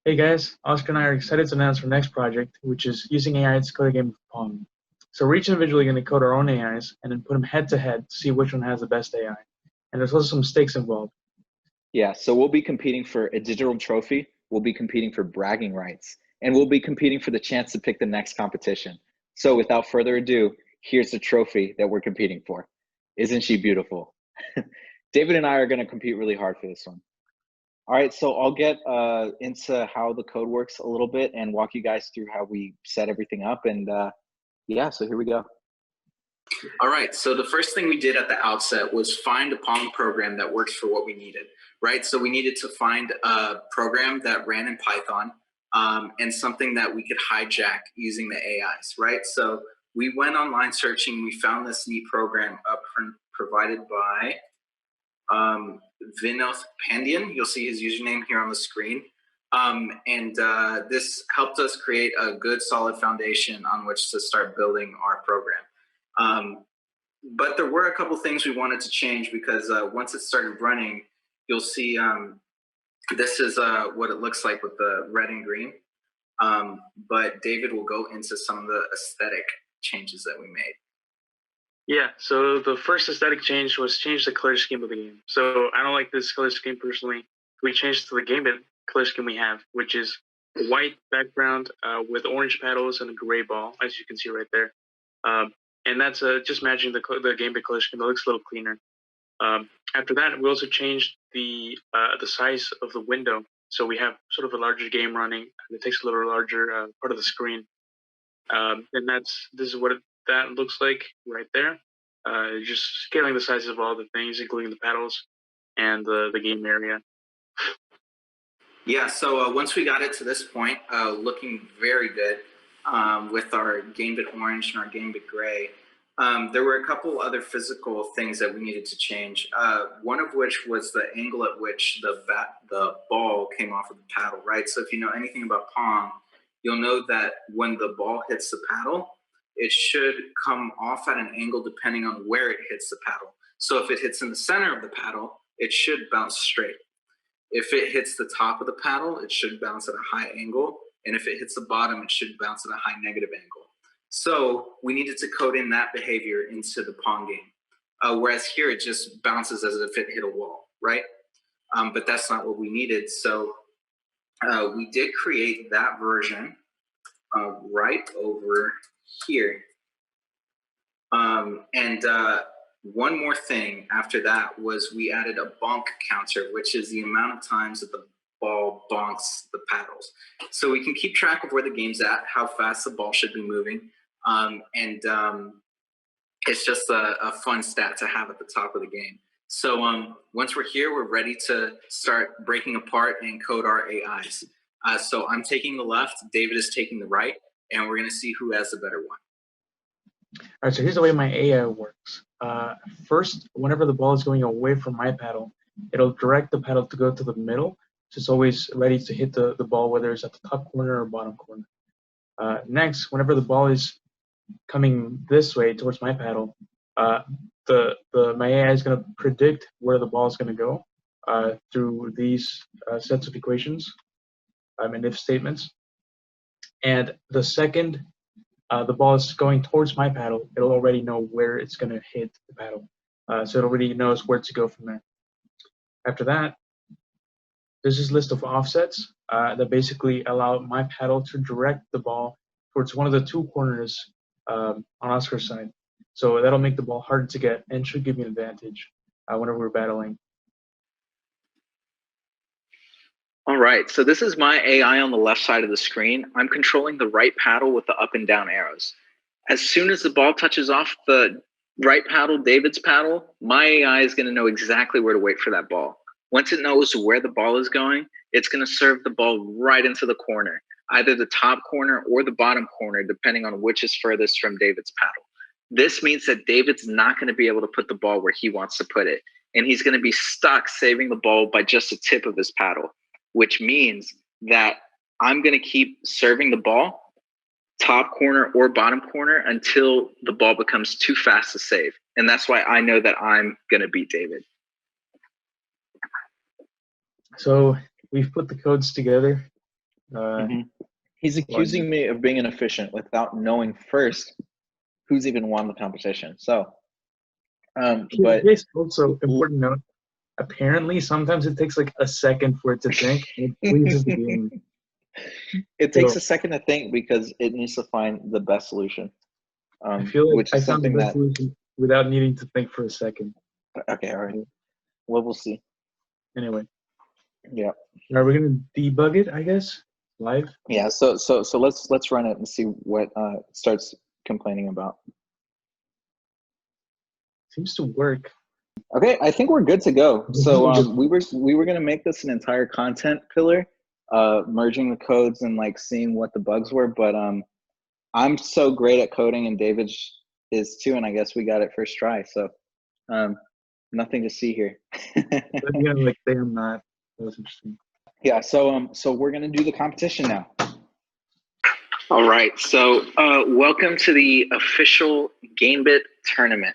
Hey guys, Oscar and I are excited to announce our next project, which is using AI to code a game of Pong. So we're each individually going to code our own AIs and then put them head to head to see which one has the best AI. And there's also some stakes involved. Yeah, so we'll be competing for a digital trophy, we'll be competing for bragging rights, and we'll be competing for the chance to pick the next competition. So without further ado, here's the trophy that we're competing for. Isn't she beautiful? David and I are going to compete really hard for this one. All right, so I'll get into how the code works a little bit and walk you guys through how we set everything up. And yeah, so here we go. All right, so the first thing we did at the outset was find a Pong program that works for what we needed, right? So we needed to find a program that ran in Python and something that we could hijack using the AIs, right? So we went online searching, we found this neat program provided by Vinoth Pandian. You'll see his username here on the screen. This helped us create a good solid foundation on which to start building our program. But there were a couple things we wanted to change because once it started running, you'll see this is what it looks like with the red and green. But David will go into some of the aesthetic changes that we made. Yeah, so the first aesthetic change was change the color scheme of the game. So I don't like this color scheme personally. We changed to the game color scheme we have, which is a white background with orange paddles and a gray ball, as you can see right there. And that's just matching the game color scheme. It looks a little cleaner. After that, we also changed the size of the window. So we have sort of a larger game running. It takes a little larger part of the screen. And this is what that looks like right there. Just scaling the sizes of all the things, including the paddles and the game area. Yeah, so once we got it to this point, looking very good with our Gambit orange and our Gambit gray, there were a couple other physical things that we needed to change. One of which was the angle at which the ball came off of the paddle, right? So if you know anything about Pong, you'll know that when the ball hits the paddle, it should come off at an angle depending on where it hits the paddle. So if it hits in the center of the paddle, it should bounce straight. If it hits the top of the paddle, it should bounce at a high angle. And if it hits the bottom, it should bounce at a high negative angle. So we needed to code in that behavior into the Pong game. Whereas here, it just bounces as if it hit a wall, right? But that's not what we needed. So we did create that version right over here. One more thing after that was we added a bonk counter, which is the amount of times that the ball bonks the paddles. So we can keep track of where the game's at, how fast the ball should be moving. It's just a fun stat to have at the top of the game. So once we're here, we're ready to start breaking apart and code our AIs. So I'm taking the left, David is taking the right, and we're going to see who has the better one. All right, so here's the way my AI works. First, whenever the ball is going away from my paddle, it'll direct the paddle to go to the middle, so it's always ready to hit the ball, whether it's at the top corner or bottom corner. Next, whenever the ball is coming this way towards my paddle, my AI is going to predict where the ball is going to go through these sets of equations and if statements. And the second the ball is going towards my paddle, it'll already know where it's going to hit the paddle. So it already knows where to go from there. After that, there's this list of offsets that basically allow my paddle to direct the ball towards one of the two corners on Oscar's side. So that'll make the ball harder to get and should give me an advantage whenever we're battling. All right, so this is my AI on the left side of the screen. I'm controlling the right paddle with the up and down arrows. As soon as the ball touches off the right paddle, David's paddle, my AI is going to know exactly where to wait for that ball. Once it knows where the ball is going, it's going to serve the ball right into the corner, either the top corner or the bottom corner, depending on which is furthest from David's paddle. This means that David's not going to be able to put the ball where he wants to put it, and he's going to be stuck saving the ball by just the tip of his paddle, which means that I'm going to keep serving the ball top corner or bottom corner until the ball becomes too fast to save. And that's why I know that I'm going to beat David. So we've put the codes together Uh, He's accusing me of being inefficient without knowing first who's even won the competition. So, but it's also important note. Apparently, sometimes it takes like a second for it to think, and it freezes the game. It takes a second to think because it needs to find the best solution. I feel like which is I found the something best that solution without needing to think for a second. Okay, all right. Well, we'll see. Anyway. Yeah. Are we gonna debug it? I guess live. Yeah. So let's run it and see what starts complaining about. Seems to work. Okay, I think we're good to go. So we were gonna make this an entire content pillar, merging the codes and like seeing what the bugs were. But I'm so great at coding, and David is too, and I guess we got it first try. So nothing to see here. Yeah, like say I'm not. That was interesting. Yeah. So we're gonna do the competition now. All right. So welcome to the official Gamebit tournament.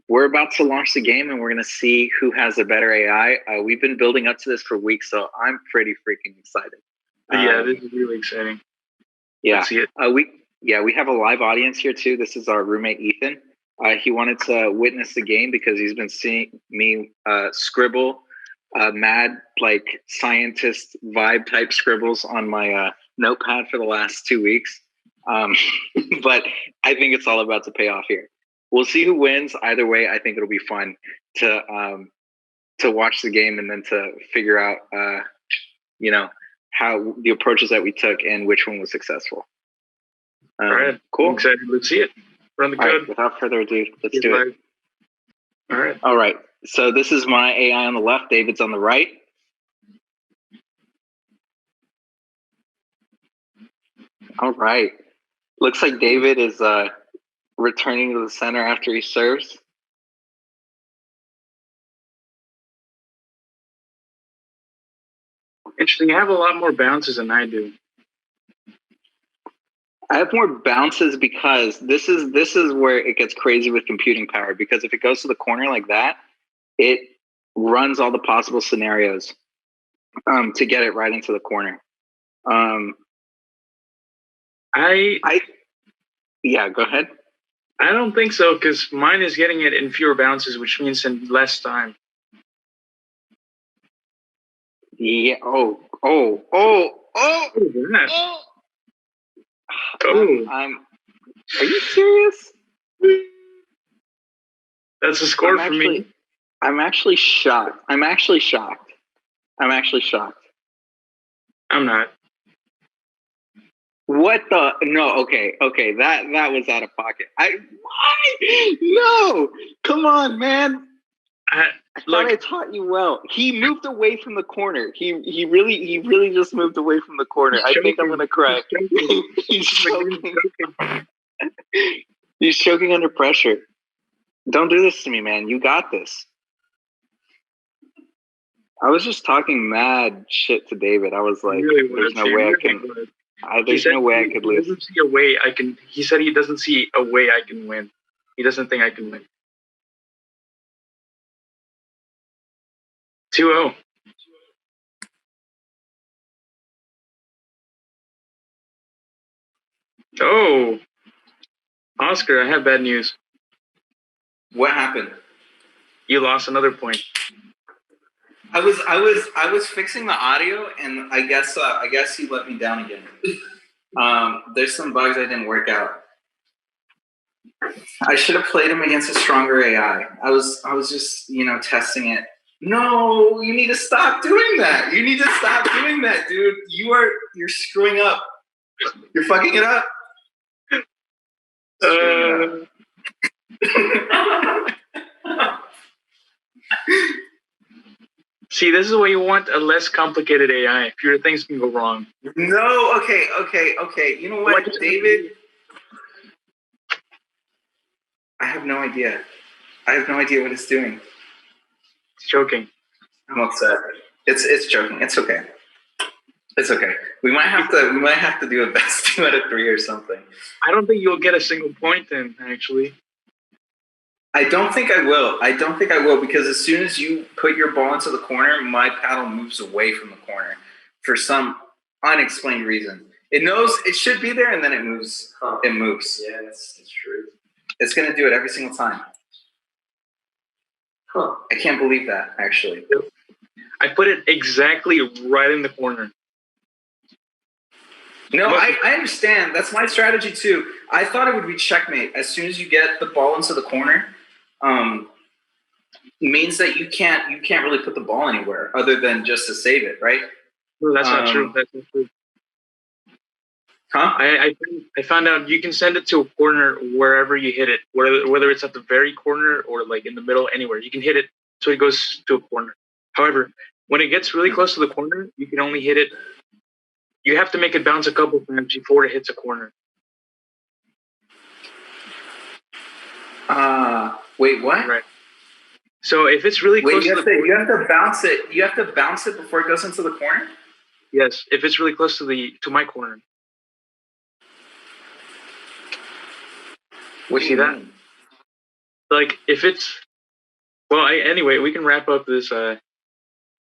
We're about to launch the game, and we're going to see who has a better AI. We've been building up to this for weeks, so I'm pretty freaking excited. Yeah, this is really exciting. Yeah. Let's see it. We have a live audience here too. This is our roommate Ethan. He wanted to witness the game because he's been seeing me scribble mad like scientist vibe type scribbles on my notepad for the last 2 weeks. But I think it's all about to pay off here. We'll see who wins. Either way, I think it'll be fun to watch the game and then to figure out, how the approaches that we took and which one was successful. All right, cool. I'm excited. Let's see it. Run the code. Right, without further ado, let's do it. All right. All right. So this is my AI on the left. David's on the right. All right. Looks like David is returning to the center after he serves. Interesting. You have a lot more bounces than I do. I have more bounces because this is where it gets crazy with computing power. Because if it goes to the corner like that, it runs all the possible scenarios to get it right into the corner. Yeah, go ahead. I don't think so because mine is getting it in fewer bounces, which means in less time. Yeah. Oh. Are you serious? That's a score for me. I'm actually shocked. I'm not. What the? No. Okay. That was out of pocket. Why? No. Come on, man. I thought I taught you well. He moved away from the corner. He really just moved away from the corner. I think I'm gonna cry. He's choking. He's choking under pressure. Don't do this to me, man. You got this. I was just talking mad shit to David. I was like, "There's no way I can. There's no way I could lose." He doesn't see a way I can. He said he doesn't see a way I can win. He doesn't think I can win. 2-0. Oh, Oscar, I have bad news. What happened? You lost another point. I was fixing the audio, and I guess he let me down again. There's some bugs I didn't work out. I should have played him against a stronger AI. I was just testing it. No, you need to stop doing that. You need to stop doing that, dude. You're screwing up. You're fucking it up. See, this is why you want a less complicated AI. Fewer things can go wrong. No, okay. You know what, David? I have no idea. What it's doing. It's choking. I'm upset. It's joking. It's okay. It's okay. We might have to do a best 2 out of 3 or something. I don't think you'll get a single point then, actually. I don't think I will because as soon as you put your ball into the corner, my paddle moves away from the corner. For some unexplained reason. It knows it should be there, and then it moves. Huh. It moves. Yeah, that's true. It's gonna do it every single time. Huh. I can't believe that, actually. I put it exactly right in the corner. No, I understand. That's my strategy too. I thought it would be checkmate. As soon as you get the ball into the corner, means that you can't really put the ball anywhere other than just to save it, right? No, that's not true. That's not true. Huh? I found out you can send it to a corner wherever you hit it, whether it's at the very corner or like in the middle, anywhere. You can hit it so it goes to a corner. However, when it gets really close to the corner, you can only hit it. You have to make it bounce a couple times before it hits a corner. Wait, what? Right. So if it's really close to the corner, you have to bounce it. You have to bounce it before it goes into the corner. yes, if it's really close to my corner. What do you that? mean? Like if it's anyway, we can wrap up this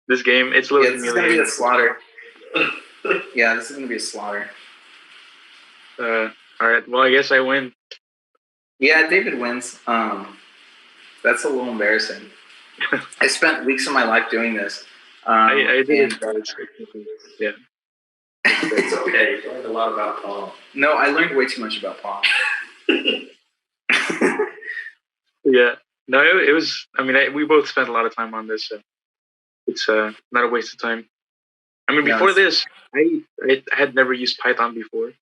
this game. It's a little This is gonna be a slaughter. Yeah, this is gonna be a slaughter. All right. Well, I guess I win. Yeah, David wins. That's a little embarrassing. I spent weeks of my life doing this. I did. Yeah. It's okay. You learned a lot about Pong. No, I learned way too much about Pong. Yeah. No, it was. I mean, we both spent a lot of time on this, so it's not a waste of time. I mean, before this, I had never used Python before,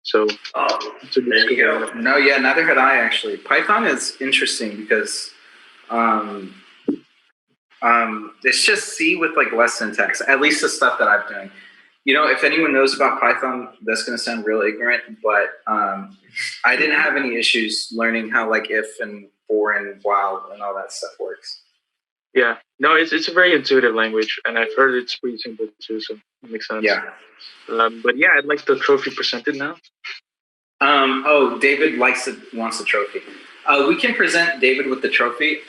so. There you go. No, yeah, neither had I actually. Python is interesting because, it's just C with like less syntax. At least the stuff that I've done. You know, if anyone knows about Python, that's going to sound real ignorant, but I didn't have any issues learning how like if and for and while and all that stuff works. Yeah, no, it's a very intuitive language, and I've heard it's pretty simple too, so it makes sense. Yeah. But yeah, I'd like the trophy presented now. David wants the trophy. We can present David with the trophy.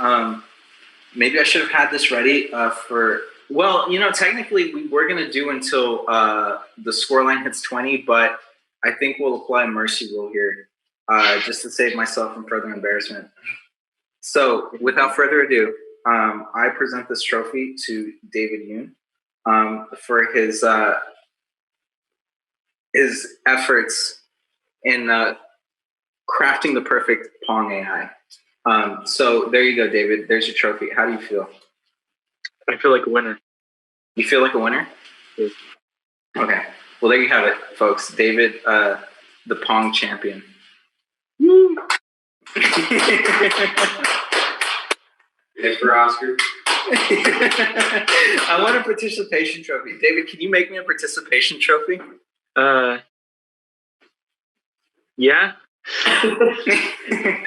Maybe I should have had this ready for. Well, you know, technically we were gonna do until the scoreline hits 20, but I think we'll apply a mercy rule here, just to save myself from further embarrassment. So, without further ado, I present this trophy to David Yoon for his efforts in crafting the perfect Pong AI. So there you go, David. There's your trophy. How do you feel? I feel like a winner. You feel like a winner? Yes. Okay. Well, there you have it, folks. David, the Pong champion. Thanks for Oscar. I want a participation trophy. David, can you make me a participation trophy? Yeah.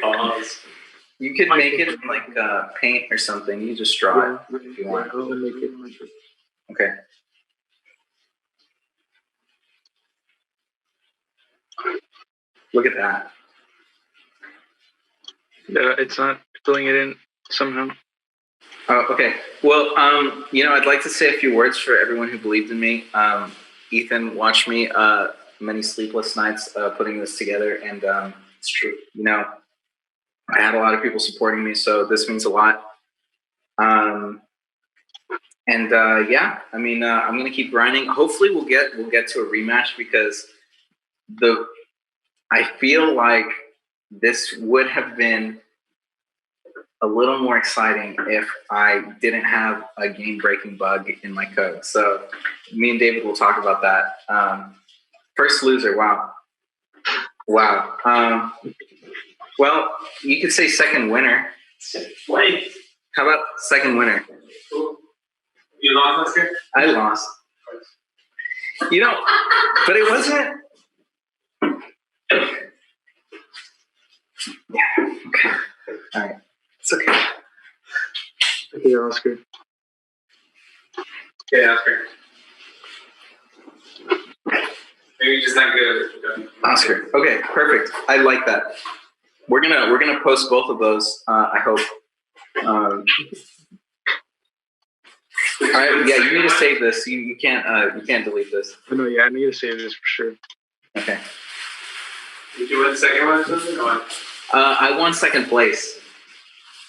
Pause. You could make it in like paint or something. You just draw it if you want. I'll make it. Okay. Look at that. It's not filling it in somehow. Oh, okay. Well, you know, I'd like to say a few words for everyone who believed in me. Ethan watched me many sleepless nights putting this together, and it's true. You know, I had a lot of people supporting me, so this means a lot. Yeah, I mean, I'm gonna keep grinding. Hopefully, we'll get to a rematch because I feel like this would have been a little more exciting if I didn't have a game-breaking bug in my code. So me and David will talk about that. First loser, wow. Well, you could say second winner. Wait. How about second winner? You lost this year? I lost. You know, but it wasn't. Yeah, okay. All right. It's okay. Okay, Oscar. Okay, Oscar. Maybe you're just not good. Oscar. Okay, perfect. I like that. We're gonna post both of those. I hope. All right, yeah, you need to save this. You can't delete this. No, yeah, I need to save this for sure. Okay. Did you win the second one or something? Or? I won second place.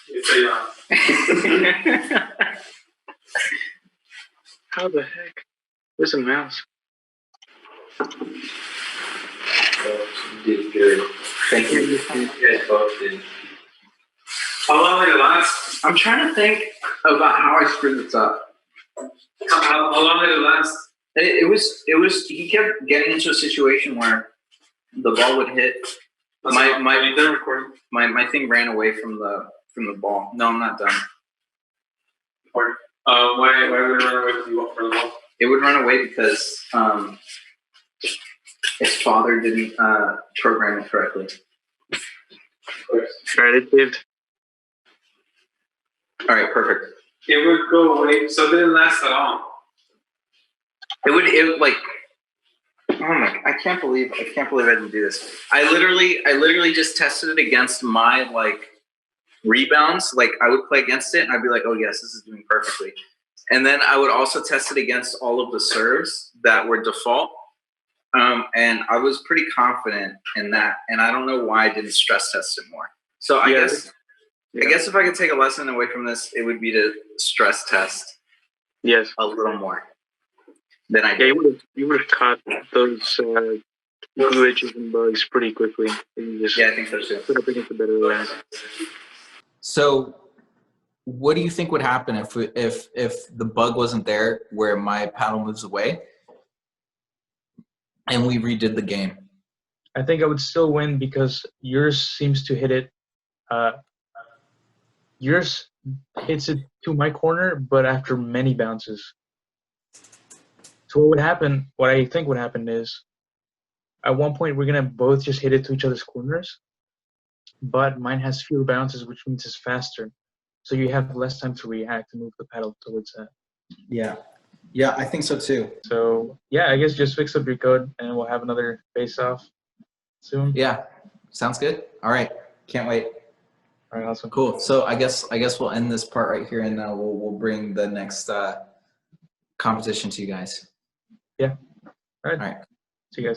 You say you lost. How the heck? Where's the mouse? So you did good. Thank you. You guys both did. How long did it last? I'm trying to think about how I screwed this up. How long did it last? It was. He kept getting into a situation where the ball would hit. Are you done recording? My thing ran away from the ball. No, I'm not done. Or why would it run away from the ball? It would run away because his father didn't program it correctly. Alright, it saved. All right, perfect. It would go away, so it didn't last at all. It like. Oh my! I can't believe I didn't do this. I literally just tested it against my like rebounds. Like I would play against it and I'd be like, oh yes, this is doing perfectly. And then I would also test it against all of the serves that were default. And I was pretty confident in that. And I don't know why I didn't stress test it more. So I guess if I could take a lesson away from this, it would be to stress test a little more than I did. You would have caught those glitches and bugs pretty quickly. I think so too. Put up against a better line. So, what do you think would happen if the bug wasn't there, where my paddle moves away, and we redid the game? I think I would still win because yours seems to hit it. Yours hits it to my corner, but after many bounces. So what I think would happen is, at one point we're gonna both just hit it to each other's corners, but mine has fewer bounces, which means it's faster. So you have less time to react and move the paddle towards that. Yeah, I think so too. So yeah, I guess just fix up your code and we'll have another face-off soon. Yeah, sounds good. All right, can't wait. All right, awesome. Cool. So I guess we'll end this part right here, and we'll bring the next competition to you guys. Yeah. All right. All right. See you guys.